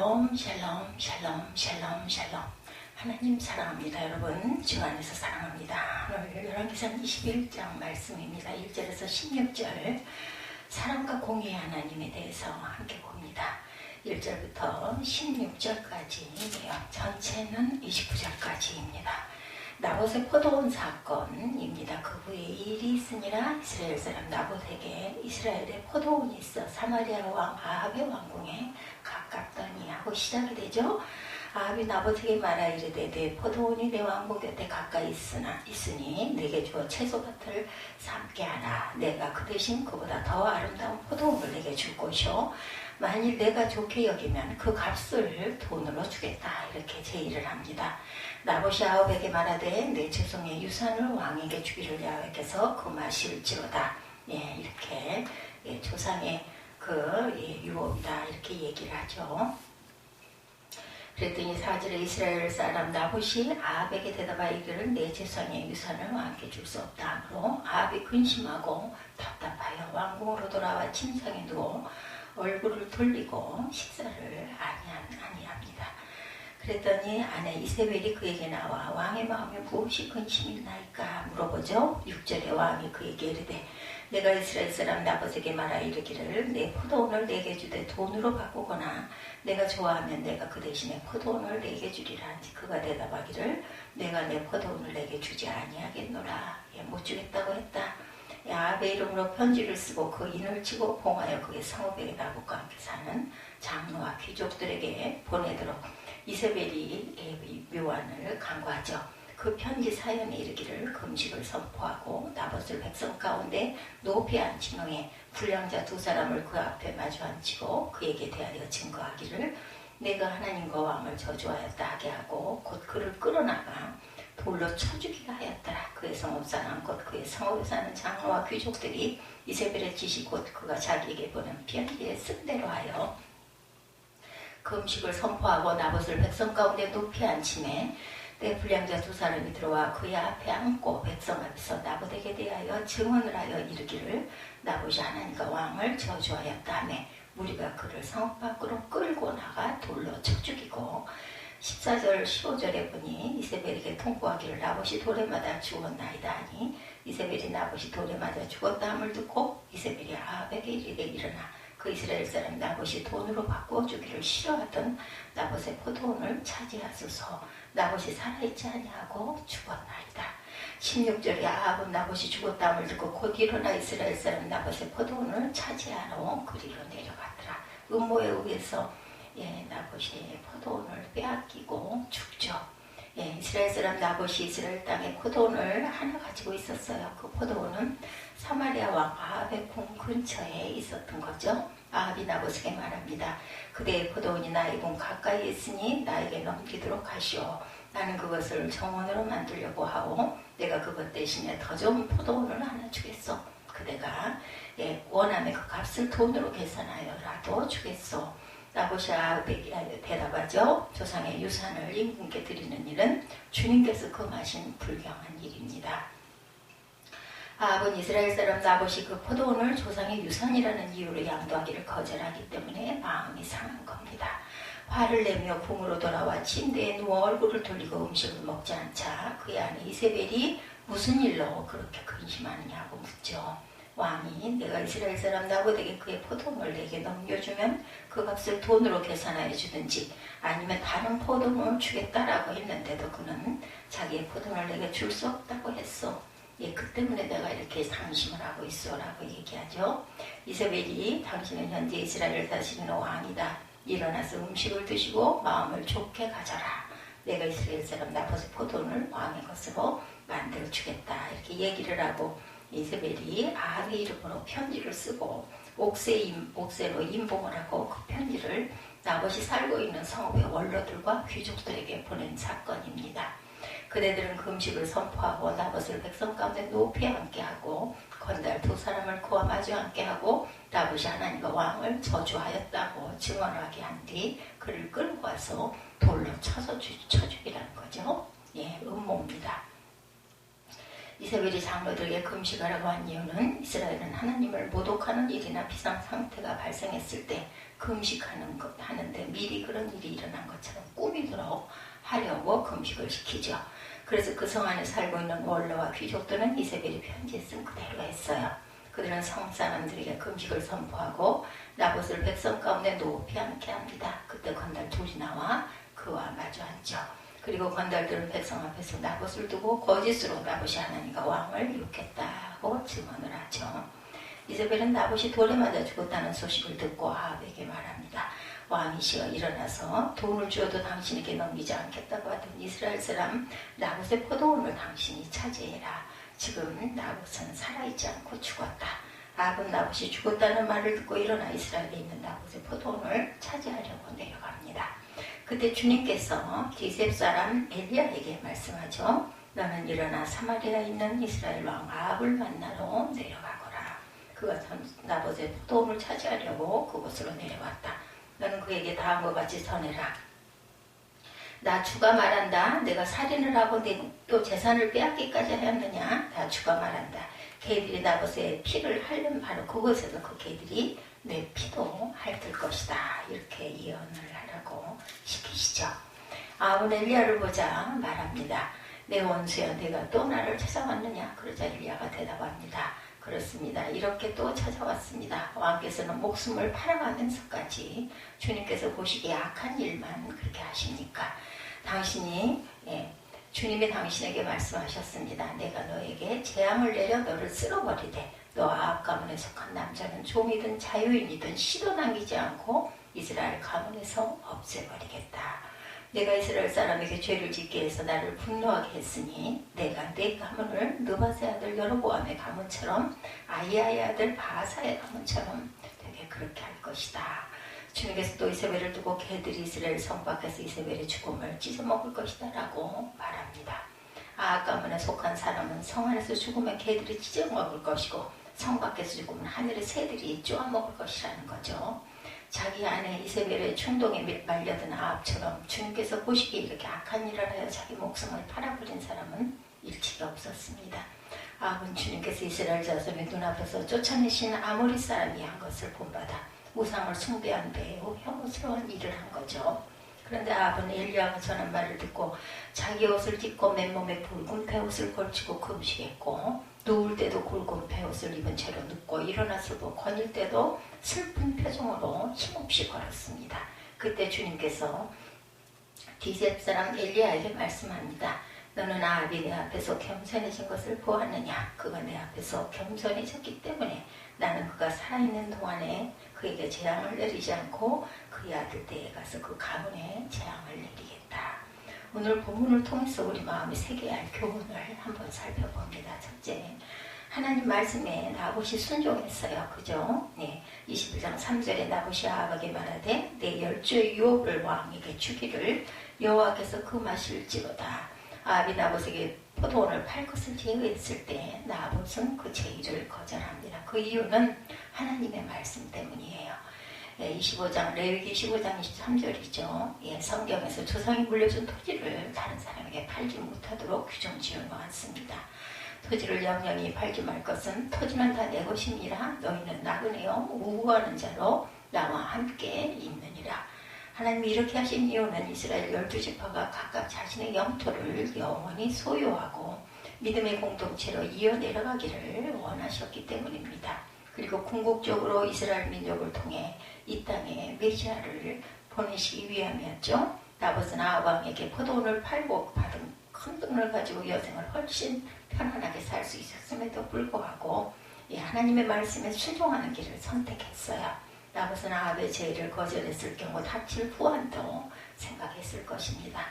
샬롬 샬롬 샬롬 샬롬. 하나님 사랑합니다. 여러분 주 안에서 사랑합니다. 오늘 열왕기상 21장 말씀입니다. 1절에서 16절 사랑과 공의의 하나님에 대해서 함께 봅니다. 1절부터 16절까지예요. 전체는 29절까지입니다. 나봇의 포도원 사건입니다. 그 후에 일이 있으니라 이스라엘 사람 나봇에게 이스라엘의 포도원이 있어 사마리아 왕 아합의 왕궁에 가깝더니 하고 시작이 되죠. 아합이 나봇에게 말하 이르되 내 포도원이 내 왕궁 곁에 가까이 있으니 내게 주어 채소밭을 삼게 하라. 내가 그 대신 그보다 더 아름다운 포도원을 내게 줄 것이요 만일 내가 좋게 여기면 그 값을 돈으로 주겠다. 이렇게 제의를 합니다. 나봇이 아합에게 말하되 내 죄송의 유산을 왕에게 주기를 야훼께서 금하실지로다. 이렇게 조상의 유업이다. 이렇게 얘기를 하죠. 그랬더니 4절에 이스라엘 사람 나봇이 아합에게 대답하여 이르기를 내 제사의 유산을 왕께 줄 수 없다 하므로 아합이 근심하고 답답하여 왕궁으로 돌아와 침상에 누워 얼굴을 돌리고 식사를 아니합니다. 그랬더니 아내 이세벨이 그에게 나와 왕의 마음에 무엇이 근심이 있나이까 물어보죠. 6절에 왕이 그에게 이르되 내가 이스라엘 사람 나봇에게 말하 이르기를 내 포도원을 내게 주되 돈으로 바꾸거나 내가 좋아하면 내가 그 대신에 포도원을 내게 주리라 한지 그가 대답하기를 내가 내 포도원을 내게 주지 아니하겠노라. 못 주겠다고 했다. 아합의 이름으로 편지를 쓰고 그 인을 치고 봉하여 그의 성읍에 나봇과 함께 사는 장로와 귀족들에게 보내도록 이세벨이 묘안을 간구하죠. 그 편지 사연에 이르기를 금식을 선포하고 나봇을 백성 가운데 높이 앉힌 후에 불량자 두 사람을 그 앞에 마주 앉히고 그에게 대하여 증거하기를 내가 하나님과 왕을 저주하였다 하게 하고 곧 그를 끌어나가 돌로 쳐 죽이게 하였더라. 그의 성읍 사람 곧 그의 성읍에 사는 장로와 귀족들이 이세벨의 지시 곧 그가 자기에게 보낸 편지에 쓴 대로 하여 금식을 선포하고 나봇을 백성 가운데 높이 앉히매 때 불량자 두 사람이 들어와 그의 앞에 앉고 백성 앞에서 나봇에게 대하여 증언을 하여 이르기를 나봇이 하나님과 왕을 저주하였다 하며 무리가 그를 성읍 밖으로 끌고 나가 돌로 쳐 죽이고 14절 15절에 보니 이세벨에게 통보하기를 나봇이 돌에 맞아 죽었나이다 하니 이세벨이 나봇이 돌에 맞아 죽었다 함을 듣고 이세벨이 아합에게 이르되 일어나 그 이스라엘 사람 나봇이 돈으로 바꿔주기를 싫어하던 나봇의 포도원을 차지하소서. 나봇이 살아있지 아니하고 죽었나이다. 16절에 아합은 나봇이 죽었다함을 듣고 곧 일어나 이스라엘 사람 나봇의 포도원을 차지하러 그리로 내려가더라. 음모에 의해서 나봇이 포도원을 빼앗기고 죽죠. 이스라엘 사람 나봇이 이스라엘 땅에 포도원을 하나 가지고 있었어요. 그 포도원은 사마리아 왕 아합의 궁 근처에 있었던 거죠. 아합이 나봇에게 말합니다. 그대의 포도원이 나의 궁 가까이 있으니 나에게 넘기도록 하시오. 나는 그것을 정원으로 만들려고 하오. 내가 그것 대신에 더 좋은 포도원을 하나 주겠소. 그대가 원하면 그 값을 돈으로 계산하여라도 주겠소. 나봇이 아합에게 대답하죠. 조상의 유산을 임금께 드리는 일은 주님께서 금하신 불경한 일입니다. 아합은 이스라엘 사람 나봇이 그 포도원을 조상의 유산이라는 이유로 양도하기를 거절하기 때문에 마음이 상한 겁니다. 화를 내며 궁으로 돌아와 침대에 누워 얼굴을 돌리고 음식을 먹지 않자 그의 아내 이세벨이 무슨 일로 그렇게 근심하느냐고 묻죠. 왕이 내가 이스라엘 사람 나봇에게 그의 포도원을 내게 넘겨주면 그 값을 돈으로 계산하여 주든지 아니면 다른 포도원을 주겠다라고 했는데도 그는 자기의 포도원을 내게 줄 수 없다고 했어. 그 때문에 내가 이렇게 상심을 하고 있어 라고 얘기하죠. 이세벨이 당신은 현재 이스라엘을 다스리는 왕이다. 일어나서 음식을 드시고 마음을 좋게 가져라. 내가 이스라엘 사람 나봇의 포도원을 왕의 것으로 만들어 주겠다. 이렇게 얘기를 하고 이세벨이 아합의 이름으로 편지를 쓰고 옥새로 임봉을 하고 그 편지를 나봇이 살고 있는 성읍의 원로들과 귀족들에게 보낸 사건입니다. 그대들은 금식을 선포하고 나봇을 백성 가운데 높이 앉게 하고 건달 두 사람을 그와 마주 앉게 하고 나봇이 하나님과 왕을 저주하였다고 증언하게 한 뒤 그를 끌고 와서 돌로 쳐 죽이라는 거죠. 음모입니다. 이세벨이 장로들에게 금식하라고 한 이유는 이스라엘은 하나님을 모독하는 일이나 비상 상태가 발생했을 때 하는데 미리 그런 일이 일어난 것처럼 꾸미도록 하려고 금식을 시키죠. 그래서 그 성 안에 살고 있는 원로와 귀족들은 이세벨이 편지에 쓴 그대로 했어요. 그들은 성 사람들에게 금식을 선포하고 나봇을 백성 가운데 높이 앉게 합니다. 그때 건달 둘이 나와 그와 마주 앉죠. 그리고 건달들은 백성 앞에서 나봇을 두고 거짓으로 나봇이 하나님과 왕을 욕했다고 증언을 하죠. 이세벨은 나봇이 돌에 맞아 죽었다는 소식을 듣고 아합에게 말합니다. 왕이시여 일어나서 돈을 주어도 당신에게 넘기지 않겠다고 하던 이스라엘 사람 나봇의 포도원을 당신이 차지해라. 지금 나봇은 살아있지 않고 죽었다. 아합은 나봇이 죽었다는 말을 듣고 일어나 이스라엘에 있는 나봇의 포도원을 차지하려고 내려갑니다. 그때 주님께서 기셉 사람 엘리야에게 말씀하죠. 너는 일어나 사마리아에 있는 이스라엘 왕 아합을 만나러 내려가거라. 그가 나봇의 포도원을 차지하려고 그곳으로 내려왔다. 너는 그에게 다음과 같이 전해라. 나 주가 말한다. 내가 살인을 하고 또 재산을 빼앗기까지 하였느냐. 나 주가 말한다. 개들이 나봇의 피를 핥는 바로 그곳에서 그 개들이 내 피도 핥을 것이다. 이렇게 예언을 하라고 시키시죠. 아합은 엘리야를 보자 말합니다. 내 원수여 내가 또 나를 찾아왔느냐. 그러자 엘리야가 대답합니다. 그렇습니다. 이렇게 또 찾아왔습니다. 왕께서는 목숨을 팔아가면서까지 주님께서 보시기에 악한 일만 그렇게 하십니까? 주님이 당신에게 말씀하셨습니다. 내가 너에게 재앙을 내려 너를 쓸어버리되 너 아합 가문에 속한 남자는 종이든 자유인이든 시도 남기지 않고 이스라엘 가문에서 없애버리겠다. 내가 이스라엘 사람에게 죄를 짓게 해서 나를 분노하게 했으니 내가 내 가문을 느바세 아들 여로보암의 가문처럼 아히야의 아들 바하사의 가문처럼 되게 그렇게 할 것이다. 주님께서 또 이세벨을 두고 개들이 이스라엘 성 밖에서 이세벨의 죽음을 찢어먹을 것이다 라고 말합니다. 아합 가문에 속한 사람은 성 안에서 죽으면 개들이 찢어먹을 것이고 성 밖에서 죽으면 하늘의 새들이 쪼아먹을 것이라는 거죠. 자기 아내 이세벨의 충동에 말려든 아합처럼 주님께서 보시기에 이렇게 악한 일을 하여 자기 목숨을 팔아버린 사람은 일치가 없었습니다. 아합은 주님께서 이스라엘 자손의 눈앞에서 쫓아내신 아모리 사람이 한 것을 본받아 우상을 숭배한 매우 혐오스러운 일을 한 거죠. 그런데 아합은 엘리야가 전한 말을 듣고 자기 옷을 찢고 맨몸에 굵은 베옷을 걸치고 금식했고 누울 때도 굵은 베옷을 입은 채로 눕고 일어났어도 거닐 때도 슬픈 표정으로 힘없이 걸었습니다. 그때 주님께서 디셉 사람 엘리야에게 말씀합니다. 너는 아합이 내 앞에서 겸손해진 것을 보았느냐? 그가 내 앞에서 겸손해졌기 때문에 나는 그가 살아있는 동안에 그에게 재앙을 내리지 않고 그의 아들 때에 가서 그 가문에 재앙을 내리겠다. 오늘 본문을 통해서 우리 마음이 새겨야 할 교훈을 한번 살펴봅니다. 첫째, 하나님 말씀에 나봇이 순종했어요. 그죠? 21장 3절에 나봇이 아합에게 말하되 내 열조의 유업을 왕에게 주기를 여호와께서 금하실지로다. 아합이 나봇에게 포도원을 팔 것을 제의했을 때 나봇은 그 제의를 거절합니다. 그 이유는 하나님의 말씀 때문이에요. 25장 레위기 25장 23절이죠. 성경에서 조상이 물려준 토지를 다른 사람에게 팔지 못하도록 규정 지어놓았습니다. 토지를 영영히 팔지 말 것은 토지는 다 내 것이니라. 너희는 나그네요 우구하는 자로 나와 함께 있느니라. 하나님이 이렇게 하신 이유는 이스라엘 12지파가 각각 자신의 영토를 영원히 소유하고 믿음의 공동체로 이어 내려가기를 원하셨기 때문입니다. 그리고 궁극적으로 이스라엘 민족을 통해 이 땅에 메시아를 보내시기 위함이었죠. 나봇은 아합 왕에게 포도원을 팔고 받은 큰 돈을 가지고 여생을 훨씬 편안하게 살 수 있었음에도 불구하고 하나님의 말씀에 순종하는 길을 선택했어요. 나봇은 아합의 제의를 거절했을 경우 닥칠 후환도 생각했을 것입니다.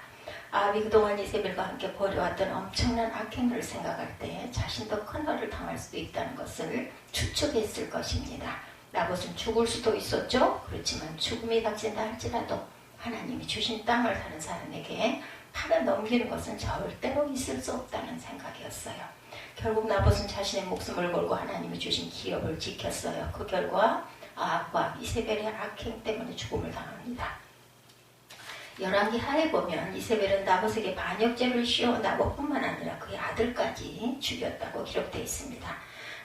아합이 그동안 이세벨과 함께 벌여왔던 엄청난 악행을 생각할 때 자신도 큰 벌을 당할 수도 있다는 것을 추측했을 것입니다. 나봇은 죽을 수도 있었죠. 그렇지만 죽음이 닥친다 할지라도 하나님이 주신 땅을 사는 사람에게 팔아 넘기는 것은 절대로 있을 수 없다는 생각이었어요. 결국 나봇은 자신의 목숨을 걸고 하나님이 주신 기업을 지켰어요. 그 결과 아합과 이세벨의 악행 때문에 죽음을 당합니다. 열왕기 하에 보면 이세벨은 나봇에게 반역죄를 씌워 나봇뿐만 아니라 그의 아들까지 죽였다고 기록되어 있습니다.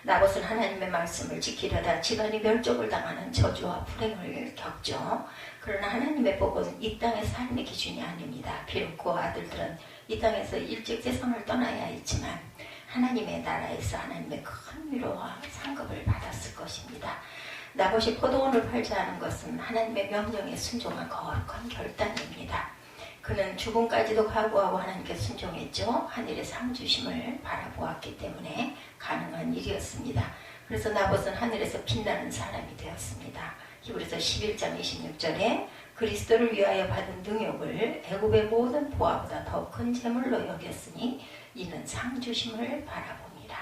나봇은 하나님의 말씀을 지키려다 집안이 멸족을 당하는 저주와 불행을 겪죠. 그러나 하나님의 복은 이 땅의 삶의 기준이 아닙니다. 비록 그 아들들은 이 땅에서 일찍 세상을 떠나야 했지만 하나님의 나라에서 하나님의 큰 위로와 상급을 받았을 것입니다. 나봇이 포도원을 팔자 하는 것은 하나님의 명령에 순종한 거룩한 결단입니다. 그는 죽음까지도 각오하고 하나님께 순종했죠. 하늘의 상 주심을 바라보았기 때문에 가능한 일이었습니다. 그래서 나봇은 하늘에서 빛나는 사람이 되었습니다. 히브리서 11장 26절에 그리스도를 위하여 받은 능욕을 애굽의 모든 보화보다 더 큰 재물로 여겼으니 이는 상 주심을 바라봅니다.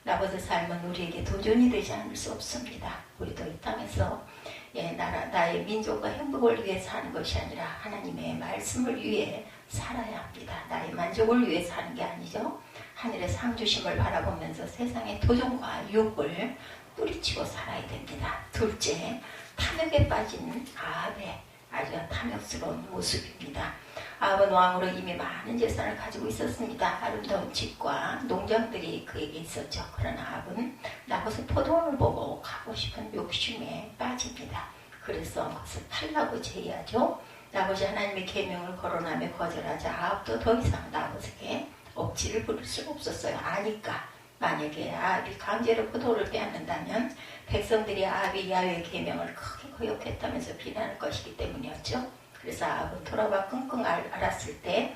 나봇의 삶은 우리에게 도전이 되지 않을 수 없습니다. 우리도 이 땅에서 나의 민족과 행복을 위해 사는 것이 아니라 하나님의 말씀을 위해 살아야 합니다. 나의 만족을 위해 사는 게 아니죠. 하늘의 상 주심을 바라보면서 세상의 도전과 유혹을 뿌리치고 살아야 됩니다. 둘째, 탐욕에 빠진 아합의 아주 탐욕스러운 모습입니다. 아합은 왕으로 이미 많은 재산을 가지고 있었습니다. 아름다운 집과 농장들이 그에게 있었죠. 그러나 아합은 나봇의 포도원을 보고 가고 싶은 욕심에 빠집니다. 그래서 그것을 팔라고 제의하죠. 나봇이 하나님의 계명을 거론하며 거절하자 아합도 더 이상 나봇에게 억지를 부릴 수가 없었어요. 아니까 만약에 아합이 강제로 포도를 빼앗는다면 백성들이 아합이 야훼의 계명을 크게 거역했다면서 비난할 것이기 때문이었죠. 그래서 아합은 돌아와 끙끙 앓았을 때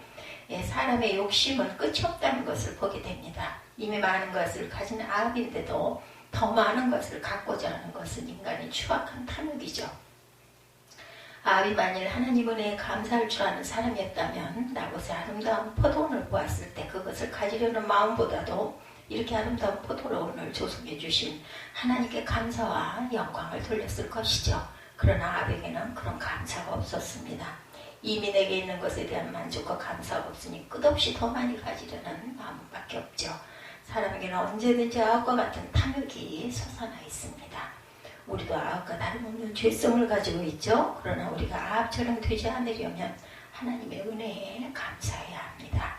사람의 욕심은 끝이 없다는 것을 보게 됩니다. 이미 많은 것을 가진 아합인데도 더 많은 것을 갖고자 하는 것은 인간의 추악한 탐욕이죠. 아합이 만일 하나님 은혜에 감사할 줄 아는 사람이었다면 나봇의 아름다운 포도원을 보았을 때 그것을 가지려는 마음보다도 이렇게 아름다운 포도원을 조성해 주신 하나님께 감사와 영광을 돌렸을 것이죠. 그러나 아합에게는 그런 감사가 없었습니다. 이미 내게 있는 것에 대한 만족과 감사가 없으니 끝없이 더 많이 가지려는 마음밖에 없죠. 사람에게는 언제든지 아합과 같은 탐욕이 솟아나 있습니다. 우리도 아합과 다름없는 죄성을 가지고 있죠. 그러나 우리가 아합처럼 되지 않으려면 하나님의 은혜에 감사해야 합니다.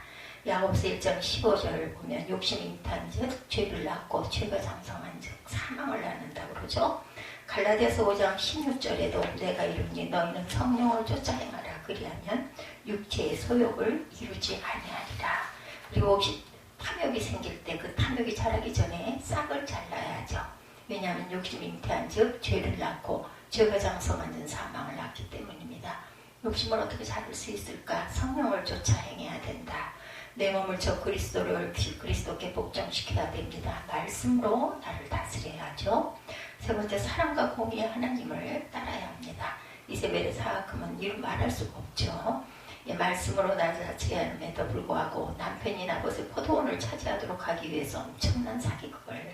야고보서 1장 15절을 보면 욕심이 잉태한 즉 죄를 낳고 죄가 장성한 즉 사망을 낳는다고 그러죠. 갈라디아서 5장 16절에도 내가 이르니 너희는 성령을 쫓아 행하라 그리하면 육체의 소욕을 이루지 아니하리라. 그리고 혹시 탐욕이 생길 때 그 탐욕이 자라기 전에 싹을 잘라야죠. 왜냐하면 욕심이 잉태한 즉 죄를 낳고 죄가 장성한 즉 사망을 낳기 때문입니다. 욕심을 어떻게 자를 수 있을까? 성령을 쫓아 행해야 된다. 내 몸을 저 그리스도께 복종시켜야 됩니다. 말씀으로 나를 다스려야죠. 세 번째, 사랑과 공의의 하나님을 따라야 합니다. 이세벨의 사악함은 이루 말할 수가 없죠. 말씀으로 나를 다스려야 함에도 불구하고 남편이 나봇의 포도원을 차지하도록 하기 위해서 엄청난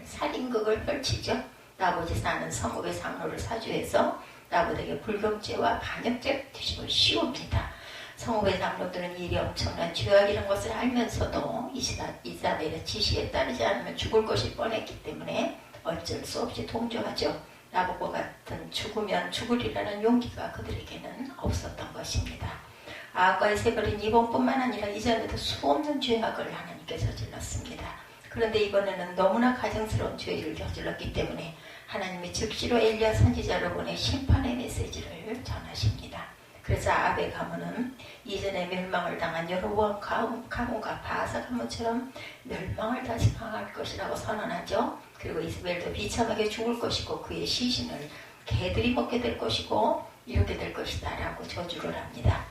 살인극을 펼치죠. 나봇이 사는 성읍의 상로를 사주해서 나봇에게 불경죄와 반역죄를 뒤집어 씌웁니다. 성읍의 장로들은 일이 엄청난 죄악이라는 것을 알면서도 이사벨의 지시에 따르지 않으면 죽을 것이 뻔했기 때문에 어쩔 수 없이 동조하죠. 나봇과 같은 죽으면 죽으리라는 용기가 그들에게는 없었던 것입니다. 아합과 이세벨은 이번뿐만 아니라 이전에도 수없는 죄악을 하나님께 저질렀습니다. 그런데 이번에는 너무나 가증스러운 죄를 저질렀기 때문에 하나님이 즉시로 엘리야 선지자를 보내 심판의 메시지를 전하십니다. 그래서 아합의 가문은 이전에 멸망을 당한 여로보암 가문과 바사 가문처럼 멸망을 다시 당할 것이라고 선언하죠. 그리고 이세벨도 비참하게 죽을 것이고 그의 시신을 개들이 먹게 될 것이고 이렇게 될 것이다 라고 저주를 합니다.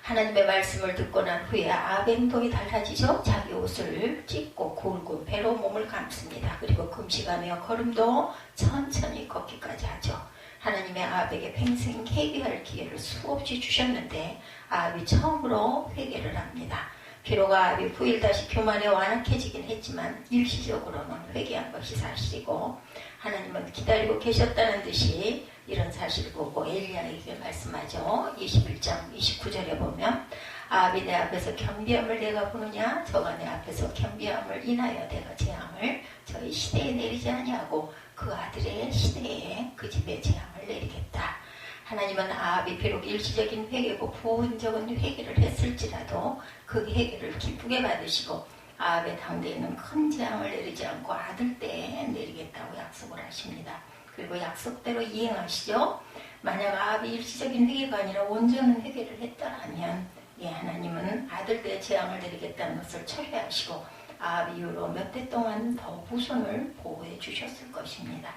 하나님의 말씀을 듣고 난 후에 아합의 행동이 달라지죠. 자기 옷을 찢고 굴고 배로 몸을 감습니다. 그리고 금식하며 걸음도 천천히 걷기까지 하죠. 하나님의 아합에게 평생 회개할 기회를 수없이 주셨는데 아합이 처음으로 회개를 합니다. 비록 아합이 후일 다시 교만에 완악해지긴 했지만 일시적으로는 회개한 것이 사실이고 하나님은 기다리고 계셨다는 듯이 이런 사실을 보고 엘리야에게 말씀하죠. 21장 29절에 보면 아합이 내 앞에서 겸비함을 내가 보느냐 저가 내 앞에서 겸비함을 인하여 내가 재앙을 저희 시대에 내리지 아니하고 그 아들의 시대에 그 집에 재앙을 내리겠다. 하나님은 아합이 비록 일시적인 회개고 부분적인 회개를 했을지라도 그 회개를 기쁘게 받으시고 아합의 당대에는 큰 재앙을 내리지 않고 아들 때에 내리겠다고 약속을 하십니다. 그리고 약속대로 이행하시죠. 만약 아합이 일시적인 회개가 아니라 온전한 회개를 했더라면 하나님은 아들 때에 재앙을 내리겠다는 것을 철회하시고 아합 이후로 몇 대 동안 더 후손을 보호해 주셨을 것입니다.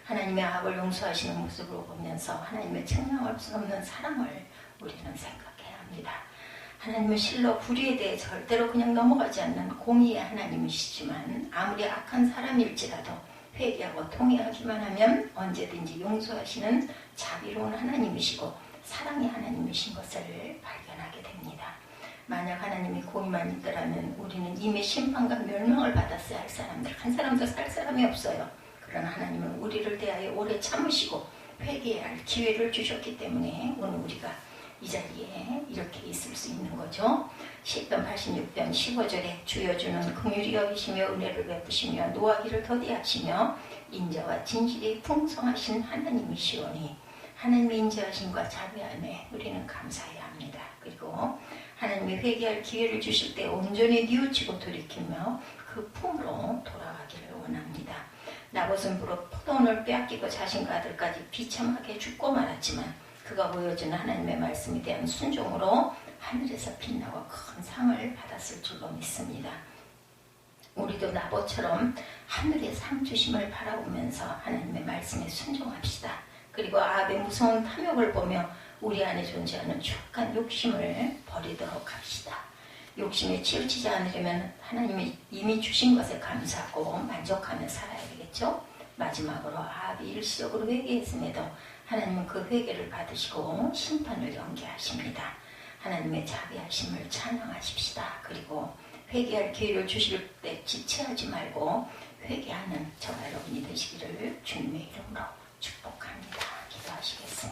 하나님의 아합을 용서하시는 모습을 보면서 하나님의 측량할 수 없는 사랑을 우리는 생각해야 합니다. 하나님은 실로 불의에 대해 절대로 그냥 넘어가지 않는 공의의 하나님이시지만 아무리 악한 사람일지라도 회개하고 통회하기만 하면 언제든지 용서하시는 자비로운 하나님이시고 사랑의 하나님이신 것을 발견하게 됩니다. 만약 하나님이 공의만 있더라면 우리는 이미 심판과 멸망을 받았어야 할 사람들, 한 사람도 살 사람이 없어요. 그러나 하나님은 우리를 대하여 오래 참으시고 회개해야 할 기회를 주셨기 때문에 오늘 우리가 이 자리에 이렇게 있을 수 있는 거죠. 시편 86편 15절에 주여 주는 긍휼히 여기시며 은혜를 베푸시며 노하기를 더디하시며 인자와 진실이 풍성하신 하나님이시오니 하나님의 인자하심과 자비함에 우리는 감사해야 합니다. 그리고 하나님이 회개할 기회를 주실 때 온전히 뉘우치고 돌이키며 그 품으로 돌아가기를 원합니다. 나봇은 포도원을 빼앗기고 자신과 아들까지 비참하게 죽고 말았지만 그가 보여준 하나님의 말씀에 대한 순종으로 하늘에서 빛나고 큰 상을 받았을 줄로 믿습니다. 우리도 나봇처럼 하늘의 상 주심을 바라보면서 하나님의 말씀에 순종합시다. 그리고 아합의 무서운 탐욕을 보며 우리 안에 존재하는 추악한 욕심을 버리도록 합시다. 욕심에 치우치지 않으려면 하나님이 이미 주신 것에 감사하고 만족하며 살아야 되겠죠. 마지막으로 아합이 일시적으로 회개했음에도 하나님은 그 회개를 받으시고 심판을 연기하십니다. 하나님의 자비하심을 찬양하십시다. 그리고 회개할 기회를 주실 때 지체하지 말고 회개하는 저와 여러분이 되시기를 주님의 이름으로 축복합니다. 기도하시겠습니다.